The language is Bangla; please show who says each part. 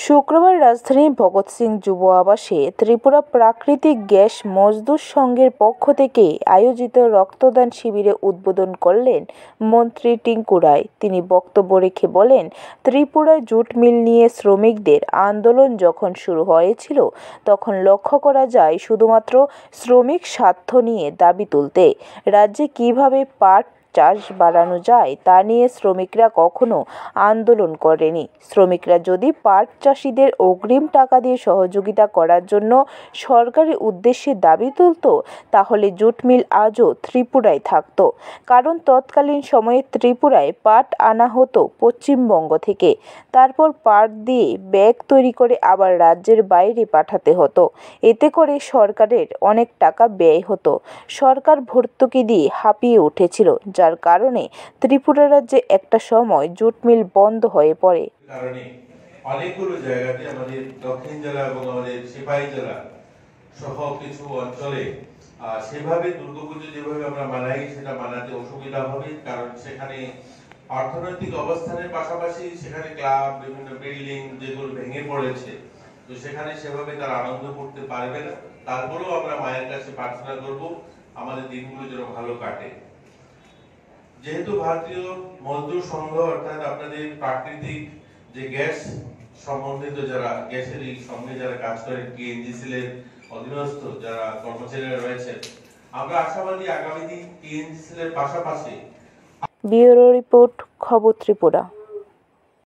Speaker 1: শুক্রবার রাজধানীর ভগৎ সিং যুব আবাসে ত্রিপুরা প্রাকৃতিক গ্যাস মজদুর সংঘের পক্ষ থেকে আয়োজিত রক্তদান শিবিরে উদ্বোধন করলেন মন্ত্রী টিঙ্কু রায়। তিনি বক্তব্য রেখে বলেন, ত্রিপুরায় জুট মিল নিয়ে শ্রমিকদের আন্দোলন যখন শুরু হয়েছিল তখন লক্ষ্য করা যায় শুধুমাত্র শ্রমিক স্বার্থ নিয়ে দাবি তুলতে। রাজ্যে কিভাবে পাট চাষ বাড়ানো যায় তা নিয়ে শ্রমিকরা কখনো আন্দোলন করেনি। শ্রমিকরা যদি পাট চাষিদের অগ্রিম টাকা দিয়ে সহযোগিতা করার জন্য সরকারের উদ্দেশ্যে দাবি তুলত, তাহলে জুট মিল আজও ত্রিপুরায় থাকত। কারণ তৎকালীন সময়ে ত্রিপুরায় পাট আনা হতো পশ্চিমবঙ্গ থেকে, তারপর পাট দিয়ে ব্যাগ তৈরি করে আবার রাজ্যের বাইরে পাঠাতে হতো। এতে করে সরকারের অনেক টাকা ব্যয় হতো। সরকার ভর্তুকি দিয়ে হাঁপিয়ে উঠেছিল, যার কারণে ত্রিপুরা রাজ্যে একটা সময় জুট মিল বন্ধ হয়ে পড়ে।
Speaker 2: অনেকগুলো জায়গাতে আমাদের দক্ষিণ জেলা এবং আমাদের সিপাহী জেলা সহ কিছু অঞ্চলে সেভাবে দুর্গাপুজো যেভাবে আমরা মানাই সেটা মানাতে অসুবিধা হবে, কারণ সেখানে অর্থনৈতিক অবস্থানের পাশাপাশি সেখানে ক্লাব, বিভিন্ন বিল্ডিং যেগুলো ভেঙে পড়েছে, তো সেখানে সেভাবে তারা আনন্দ করতে পারবে না। তারপরেও আমরা মায়ের কাছে প্রার্থনা করব আমাদের দিনগুলো যেন ভালো কাটে। যেহেতু ভারতীয় মজদুর সংঘ অর্থাৎ আপনাদের প্রাকৃতিক যে গ্যাস সম্বন্ধিত যারা গ্যাসের এই সঙ্গে যারা কাজ করেন, টিএনজিসিএল এর অধীনস্থ যারা কর্মচারীরা রয়েছেন, আমরা আশাবাদী আগামী দিন টিএনজিসিএল এর পাশাপাশি।
Speaker 1: ব্যুরো রিপোর্ট, খবর ত্রিপুরা।